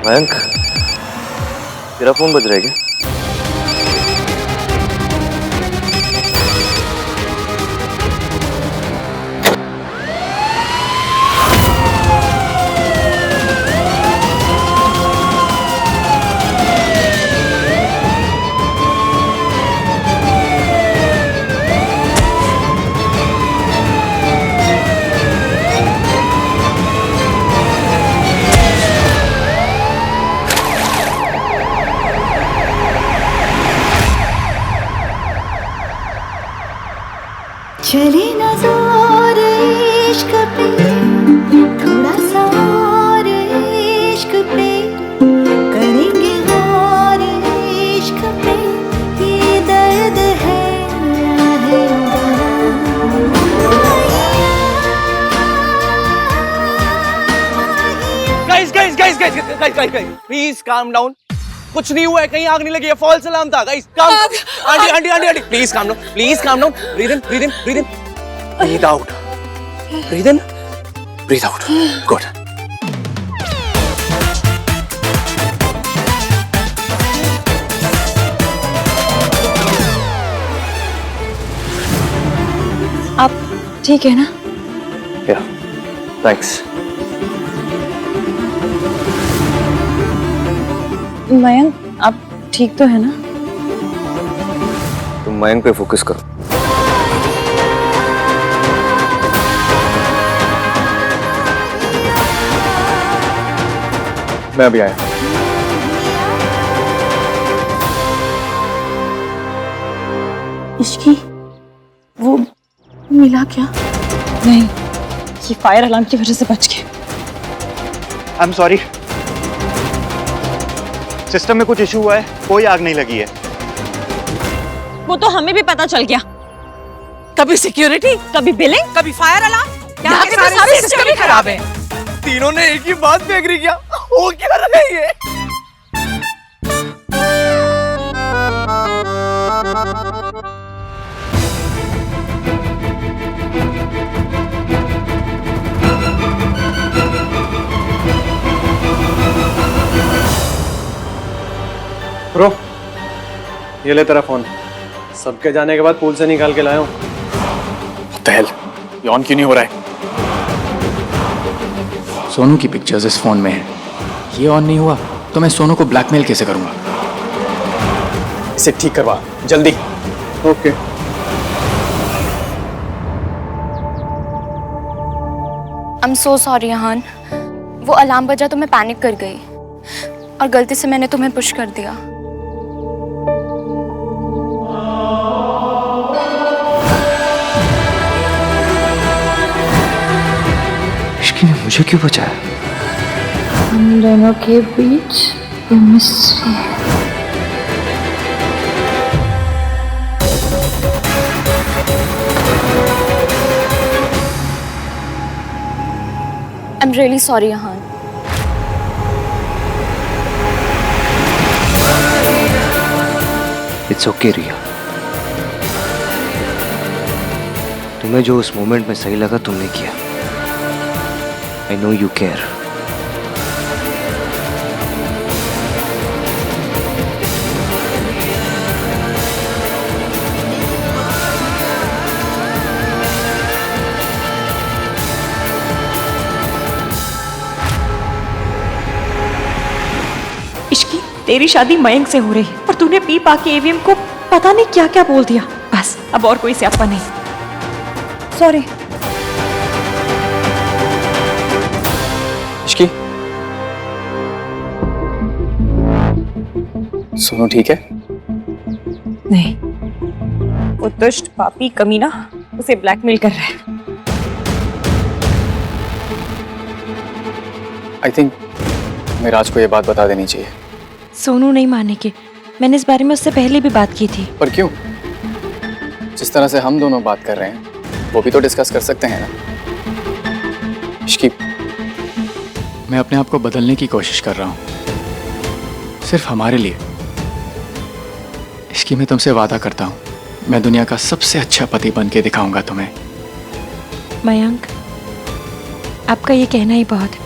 मयंक, तेरा फोन बज रहा है क्या? चले ना जोर इश्क पे, थोड़ा सा और इश्क पे, करेंगे गौर इश्क पे, ये दर्द है गाइस प्लीज काम डाउन। कुछ नहीं हुआ है, कहीं आग नहीं लगी है, फॉल्स अलार्म था गाइस। काम aunty please calm down, breathe in, breathe out, breathe out. Good. आप ठीक है ना? या, थैंक्स। मयंक, आप ठीक तो है ना? तुम मयंक पे फोकस करो। मैं अभी आया। इश्की, वो मिला क्या? नहीं, ये फायर अलार्म की वजह से बच गए। आई एम सॉरी, सिस्टम में कुछ इशू हुआ है, कोई आग नहीं लगी है। वो तो हमें भी पता चल गया। कभी सिक्योरिटी, कभी बिलिंग, कभी फायर अलार्म, यहाँ के सारे सिस्टम ही खराब है। तीनों ने एक ही बात पे एग्री किया। हो क्या रहा है ये? ब्रो, ये ले तेरा फोन। सबके जाने के बाद पूल से निकाल के लाया हूँ। What the hell? ये ऑन क्यों नहीं हो रहा है? सोनू की पिक्चर्स इस फोन में है। ये ऑन नहीं हुआ तो मैं सोनू को ब्लैकमेल कैसे करूंगा? इसे ठीक करवा जल्दी। ओके। I'm so sorry यहान। वो अलार्म बजा तो मैं पैनिक कर गई और गलती से मैंने तुम्हें पुश कर दिया। इश्की ने मुझे क्यों बचाया? हम दोनों के बीच केमिस्ट्री। I'm really sorry यहान। It's okay Riya. तुम्हें जो उस मोमेंट में सही लगा तुमने किया। I know you care. इश्की, तेरी शादी मयंक से हो रही है और तूने पी पा के एवीएम को पता नहीं क्या क्या बोल दिया। बस अब और कोई स्यापा नहीं। सॉरी। इश्की, सोनू ठीक है? नहीं, वो दुष्ट पापी कमीना उसे ब्लैकमेल कर रहा है। आई थिंक मैं राज को ये बात बता देनी चाहिए। सोनू नहीं मानेगी। मैंने इस बारे में उससे पहले भी बात की थी। पर क्यों? जिस तरह से हम दोनों बात कर रहे हैं वो भी तो डिस्कस कर सकते हैं ना। इश्की, मैं अपने आप को बदलने की कोशिश कर रहा हूँ, सिर्फ हमारे लिए। इश्की, मैं तुमसे वादा करता हूँ, मैं दुनिया का सबसे अच्छा पति बन के दिखाऊंगा तुम्हें। मयंक, आपका ये कहना ही बहुत है।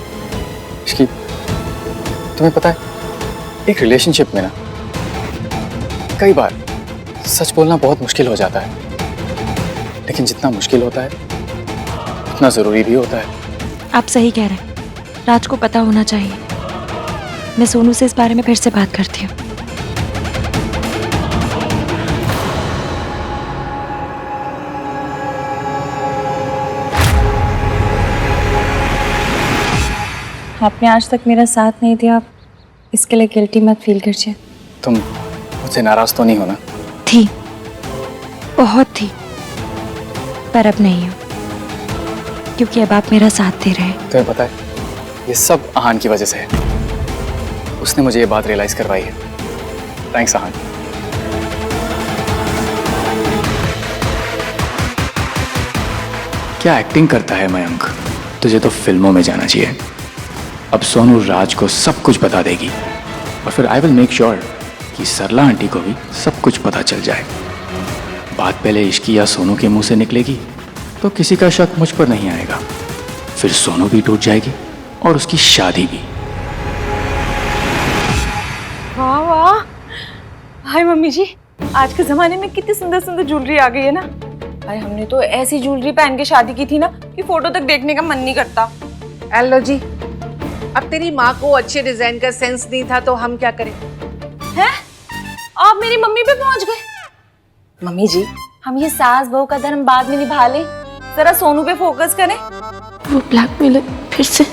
इश्की, तुम्हें पता है, एक रिलेशनशिप में ना कई बार सच बोलना बहुत मुश्किल हो जाता है, लेकिन जितना मुश्किल होता है उतना जरूरी भी होता है। आप सही कह रहे हैं, राज को पता होना चाहिए। मैं सोनू से इस बारे में फिर से बात करती हूँ। आपने आज तक मेरा साथ नहीं दिया, इसके लिए गिल्टी मत फील कीजिए। तुम मुझसे नाराज तो नहीं हो ना? थी, बहुत थी, पर अब नहीं हूँ, क्योंकि अब आप मेरा साथ दे रहे हैं। तुम्हें पता है, ये सब आहान की वजह से है। उसने मुझे ये बात रियलाइज करवाई है। थैंक्स आहान। क्या एक्टिंग करता है मयंक, तुझे तो फिल्मों में जाना चाहिए। अब सोनू राज को सब कुछ बता देगी और फिर आई विल मेक श्योर कि सरला आंटी को भी सब कुछ पता चल जाए। बात पहले इश्की या सोनू के मुंह से निकलेगी तो किसी का शक मुझ पर नहीं आएगा, फिर सोनू भी टूट जाएगी और उसकी शादी भी। वाह वाह, हाय मम्मी जी, आज के जमाने में कितनी सुंदर सुंदर ज्वेलरी आ गई है ना। भाई हमने तो ऐसी ज्वेलरी पहन के शादी की थी ना कि फोटो तक देखने का मन नहीं करता। एलो जी, अब तेरी माँ को अच्छे डिजाइन का सेंस नहीं था तो हम क्या करें? हैं? आप मेरी मम्मी पे पहुंच गए। मम्मी जी, हम ये सास बहू का धर्म बाद में निभा ले, जरा सोनू पे फोकस करें। वो ब्लैकमेलर फिर से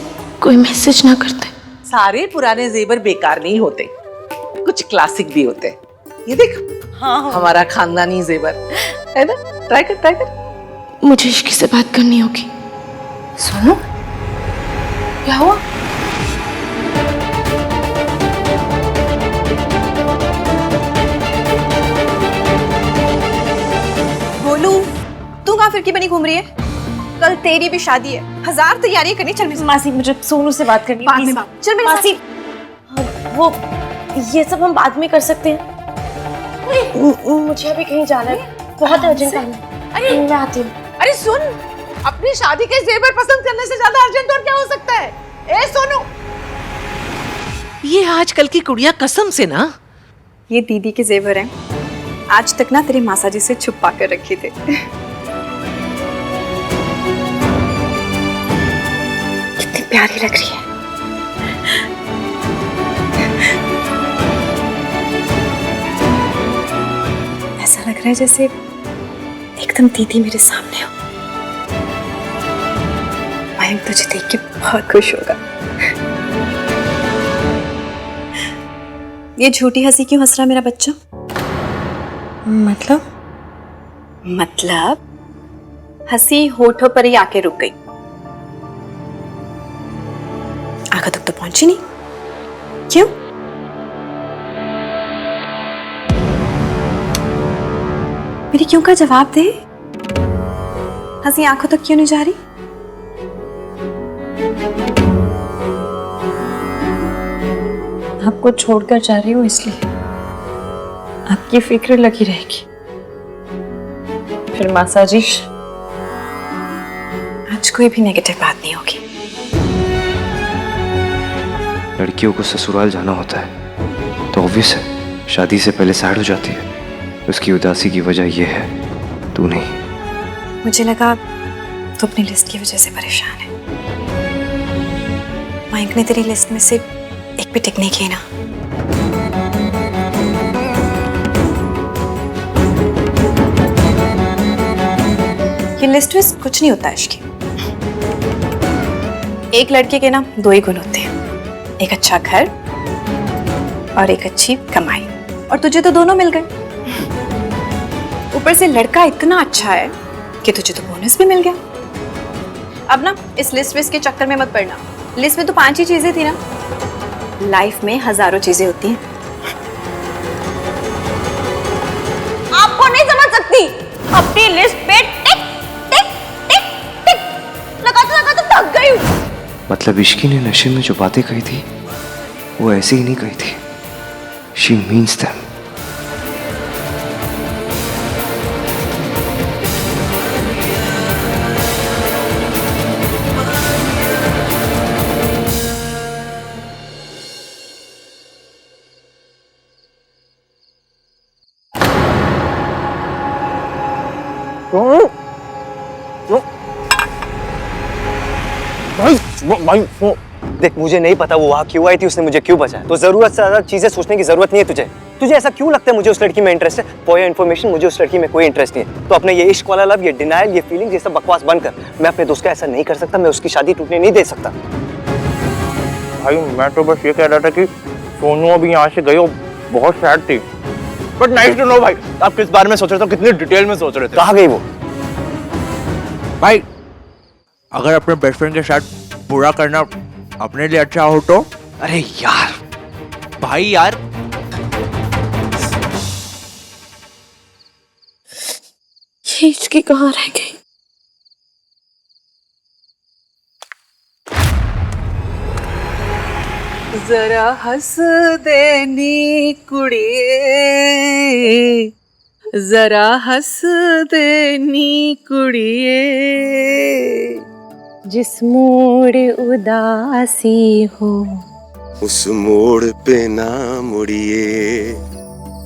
कोई मैसेज ना करते। सारे पुराने जेवर बेकार नहीं होते, कुछ क्लासिक भी होते हैं। ये देख, हाँ हमारा खानदानी जेवर है ना। ट्राई कर, ट्राई कर। मुझे इश्की से बात करनी होगी। सोनू, क्या हुआ? बोलू, तू कहाँ फिरकी बनी घूम रही है? कल तेरी भी शादी है, 1000 तैयारियां करनी। चल मेरे मासी, मुझे सोनू से बात करनी है। प्लीज। चल मेरे मासी, वो ये सब हम बाद में कर सकते हैं। मुझे अभी कहीं जाना है, बहुत अर्जेंट काम है। अरे मैं आती हूँ। अरे सुन, अपनी शादी के जेवर पसंद करने से ज्यादा अर्जेंट और क्या हो सकता है? ए सोनू, ये आजकल की कुड़ियां कसम से ना। ये दीदी के जेवर हैं, आज तक ना तेरे मासा जी से छुपा कर रखे थे। कितनी प्यारी लग रही है। ऐसा लग रहा है जैसे एकदम दीदी मेरे सामने हो। मयंक तुझे देख के बहुत खुश होगा। ये झूठी हंसी क्यों हंस रहा मेरा बच्चा? मतलब हंसी होठों पर ही आके रुक गई, आंखों तक तो पहुंची नहीं। क्यों? मेरी क्यों का जवाब दे। हंसी आंखों तक क्यों नहीं जा रही? आपको छोड़कर जा रही हूँ इसलिए आपकी फिक्र लगी रहेगी। फिर मासा जी, आज कोई भी नेगेटिव बात नहीं होगी। लड़कियों को ससुराल जाना होता है तो ऑब्वियस है शादी से पहले सैड हो जाती है। उसकी उदासी की वजह यह है, तू नहीं। मुझे लगा तू अपनी लिस्ट की वजह से परेशान है। मयंक ने तेरी लिस्ट में से एक भी टिक नहीं किया ना। ये लिस्ट में कुछ नहीं होता इश्क। एक लड़के के ना 2 ही गुण होते हैं, एक अच्छा घर और एक अच्छी कमाई, और तुझे तो दोनों मिल गए। ऊपर से लड़का इतना अच्छा है कि तुझे तो बोनस भी मिल गया। अब ना इस लिस्ट विस्ट के चक्कर में मत पड़ना। लिस्ट में तो 5 ही चीजें थी ना, लाइफ में हजारों चीजें होती हैं। आपको नहीं समझ सकती। अपनी लिस्ट पे टिक टिक टिक टिक लगाते थक गई हूँ। मतलब इश्की ने नशे में जो बातें कही थी वो ऐसे ही नहीं कही थी। She means them. भाई देख, मुझे नहीं पता वो वहाँ क्यों आई थी, उसने मुझे क्यों बचाया, तो जरूरत से ज्यादा चीजें सोचने की जरूरत नहीं है तुझे। तुझे ऐसा क्यों लगता है मुझे उस लड़की में इंटरेस्ट है? फॉर योर इन्फॉर्मेशन, मुझे उस लड़की में कोई इंटरेस्ट नहीं है। तो अपने ये इश्क वाला लव, ये डिनायल, ये फीलिंग, ये सब बकवास बंद कर। मैं अपने दोस्त का ऐसा नहीं कर सकता, मैं उसकी शादी टूटने नहीं दे सकता। भाई मैं तो बस ये कह रहा था कि सोनू अभी यहाँ से गई, बहुत सैड थी। बट नाइस टू नो भाई, आप किस बारे में सोच रहे थे, कितनी डिटेल में सोच रहे थे। कहाँ गई वो? भाई अगर अपने बेस्ट फ्रेंड के साथ बुरा करना अपने लिए अच्छा हो तो? अरे यार भाई यार ये इसकी कहाँ रह गई? जरा हंस देनी कुड़िए, जरा हंस देनी कुड़िए, जिस मोड़ उदासी हो उस मोड़ पे ना मुड़िए,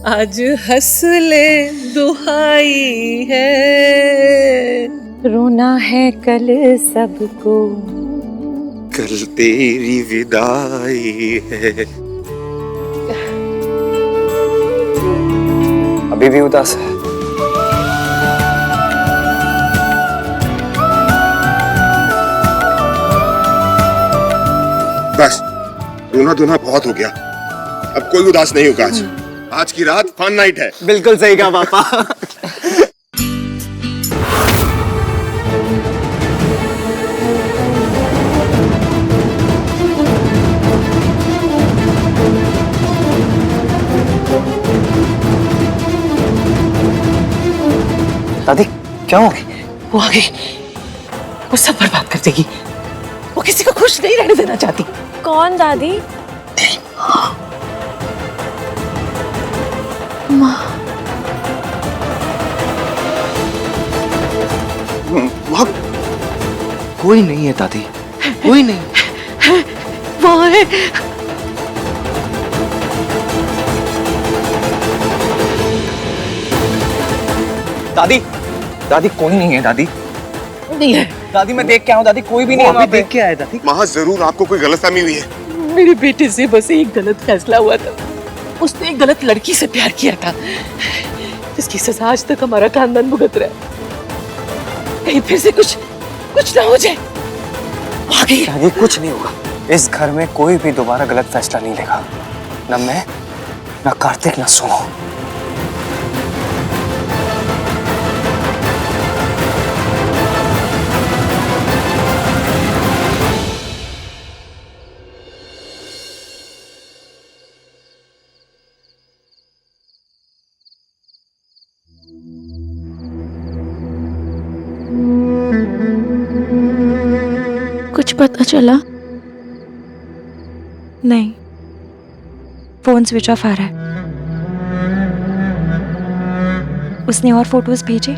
आज हंस ले दुहाई है, रोना है कल सबको, कल तेरी विदाई है। अभी भी उदास है? बस रोना धोना बहुत हो गया, अब कोई उदास नहीं होगा। आज की रात फन नाइट है। बिल्कुल सही कहा पापा। दादी क्या हो गई? वो आ गई, वो सब बर्बाद कर देगी, वो किसी को खुश नहीं रहने देना चाहती। कौन दादी? वहाँ कोई नहीं है दादी, कोई नहीं। वहाँ है। दादी दादी कोई नहीं है दादी। नहीं है दादी मैं देख के आऊँ दादी, कोई भी नहीं है वहाँ पे। देख के आया दादी। वहाँ जरूर आपको कोई गलतफहमी हुई है। मेरे बेटे से बस एक गलत फैसला हुआ था, उसने एक गलत लड़की से प्यार किया था, जिसकी सजा आज तक हमारा खानदान भुगत रहा है। कहीं फिर से कुछ ना हो जाए। आ गई दादी कुछ नहीं होगा, इस घर में कोई भी दोबारा गलत फैसला नहीं लेगा, न मैं न कार्तिक न सोनू। कुछ पता चला? नहीं, फोन स्विच ऑफ आ रहा है। उसने और फोटोज भेजे?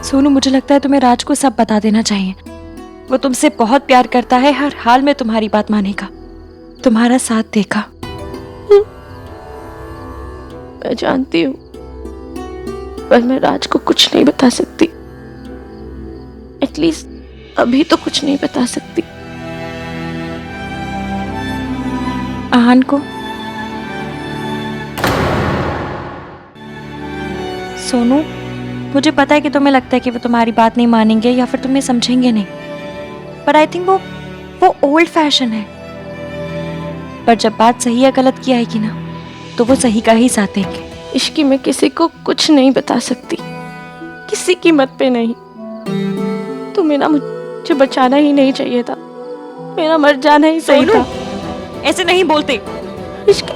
सोनू, मुझे लगता है तुम्हें राज को सब बता देना चाहिए। वो तुमसे बहुत प्यार करता है, हर हाल में तुम्हारी बात मानेगा, तुम्हारा साथ देगा। मैं जानती हूँ, पर मैं राज को कुछ नहीं बता सकती। एटलीस्ट अभी तो कुछ नहीं बता सकती। आहान को? सोनू, मुझे पता है कि तुम्हें लगता है कि वो तुम्हारी बात नहीं मानेंगे या फिर तुम्हें समझेंगे नहीं, पर आई थिंक वो ओल्ड फैशन है। पर जब बात सही या गलत की आएगी ना, तो वो सही का ही साथ देंगे। इश्की में किसी को कुछ नहीं बता सकती, किसी कीमत पे नहीं। तुम्हें ना मुझे बचाना ही नहीं चाहिए था, मेरा मर जाना ही सही था। ऐसे नहीं बोलते। इश्क,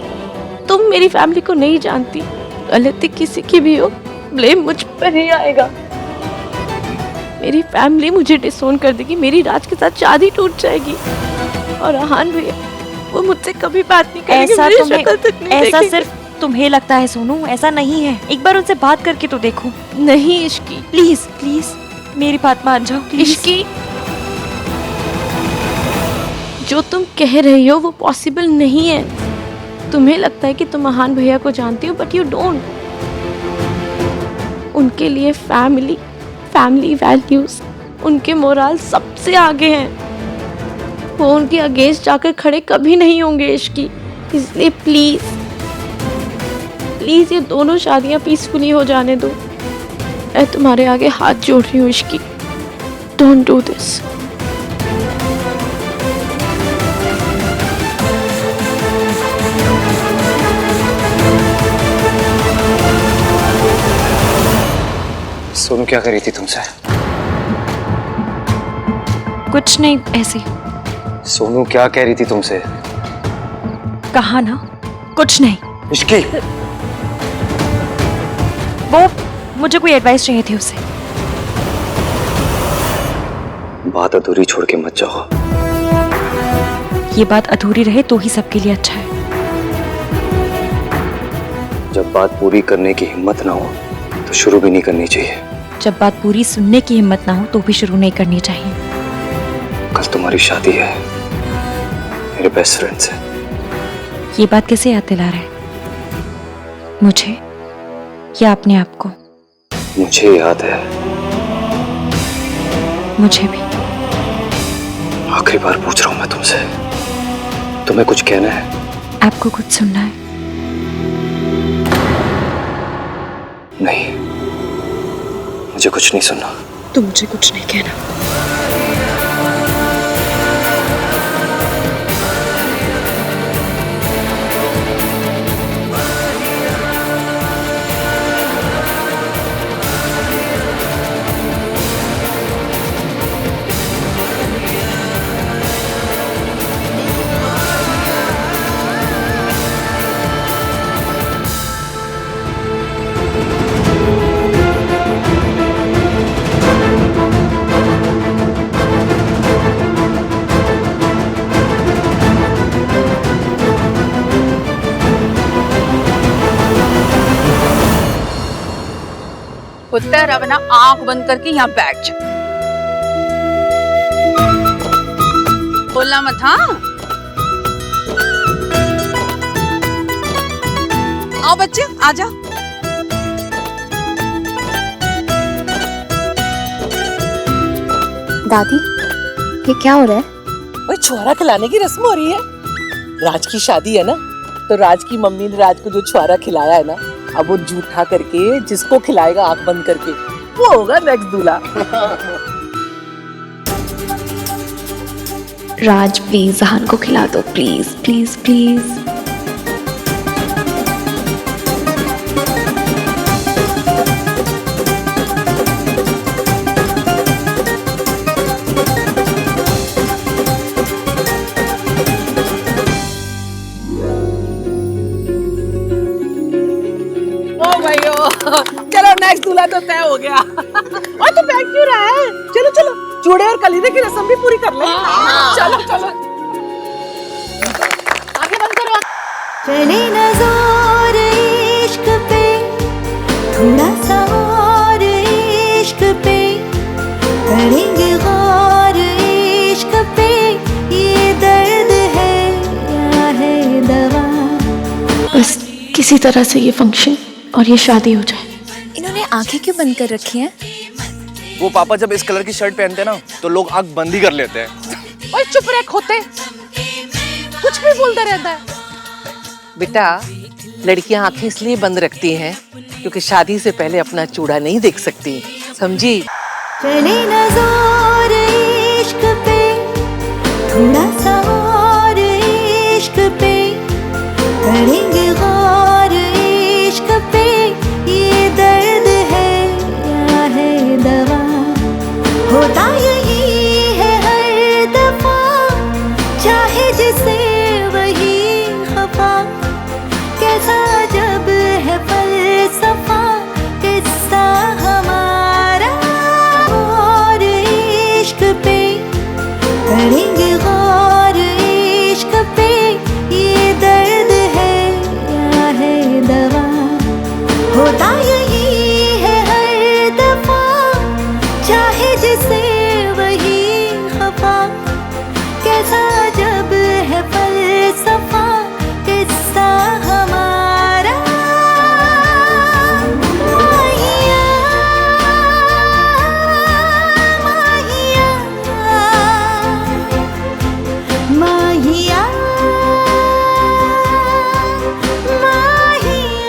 तुम मेरी फैमिली को नहीं जानती, गलती किसी की भी हो, ब्लेम मुझ पर ही आएगा। मेरी फैमिली मुझे डिसोन कर देगी, मेरी राज के साथ शादी टूट जाएगी, और आहान भैया वो मुझसे कभी बात नहीं करेंगे, ऐसा मेरी शक्ल तक नहीं ऐसा देखेंगे। सिर्फ तुम्हें लगता है सोनू, ऐसा नहीं है। एक बार उनसे बात करके तो देखो। नहीं इश्की, प्लीज प्लीज मेरी बात मान जाओ प्लीज। इश्की, जो तुम कह रही हो वो पॉसिबल नहीं है। तुम्हें लगता है कि तुम महान भैया को जानती हो, बट यू डोंट। उनके लिए फैमिली वैल्यूज, उनके मोरल सबसे आगे हैं। वो उनके अगेंस्ट जाकर खड़े कभी नहीं होंगे इश्की। इसलिए प्लीज ये दोनों शादियां पीसफुली हो जाने दो। मैं तुम्हारे आगे हाथ जोड़ रही हूँ Ishki, don't do this. Sonu क्या करी थी तुमसे? कुछ नहीं, ऐसे। सोनू क्या कह रही थी तुमसे? कहा ना, कुछ नहीं। इश्की, वो मुझे कोई एडवाइस चाहिए थी उससे। बात अधूरी छोड़ के मत जाओ। ये बात अधूरी रहे तो ही सबके लिए अच्छा है। जब बात पूरी करने की हिम्मत ना हो तो शुरू भी नहीं करनी चाहिए। जब बात पूरी सुनने की हिम्मत ना हो तो भी शुरू नहीं करनी चाहिए। कल तुम्हारी शादी है मेरे बेस्ट फ्रेंड से। ये बात कैसे याद दिला रहे हैं? मुझे या अपने आप को? मुझे याद है। मुझे भी। आखिरी बार पूछ रहा हूं मैं तुमसे, तुम्हें कुछ कहना है? आपको कुछ सुनना है? नहीं, मुझे कुछ नहीं सुनना। तुम मुझे कुछ नहीं कहना। पुत्र, अब ना आंख बंद करके यहाँ बैठ जा। बोलना मत। हाँ, आओ बच्चे, आ जा। दादी, ये क्या हो रहा है? भाई छुआरा खिलाने की रस्म हो रही है। राज की शादी है ना, तो राज की मम्मी ने राज को जो छुआरा खिलाया है ना, अब वो जूठा करके जिसको खिलाएगा आंख बंद करके, वो होगा नेक्स्ट दूल्हा। राज प्लीज जहान को खिला दो, प्लीज प्लीज प्लीज। चलो नेक्स्ट दूल्हा तो तय हो गया। और तो बैठ क्यों रहा है? चलो चलो, चूड़े और कलीरे की रस्म भी पूरी कर ले। चलो चलो, आगे बंद करो। चले नज़ार इश्क पे, थोड़ा सा और इश्क पे, करेंगे गौर इश्क पे, ये दर्द है या है दवा। बस किसी तरह से ये फंक्शन और ये शादी हो जाए। इन्होंने आंखें क्यों बंद कर रखी हैं? वो पापा जब इस कलर की शर्ट पहनते हैं ना तो लोग आंख बंद ही कर लेते हैं। ओए चुप रह खोते, कुछ भी बोलता रहता है। बेटा, लड़कियां आंखें इसलिए बंद रखती हैं क्योंकि शादी से पहले अपना चूड़ा नहीं देख सकती, समझी? चले नज़ार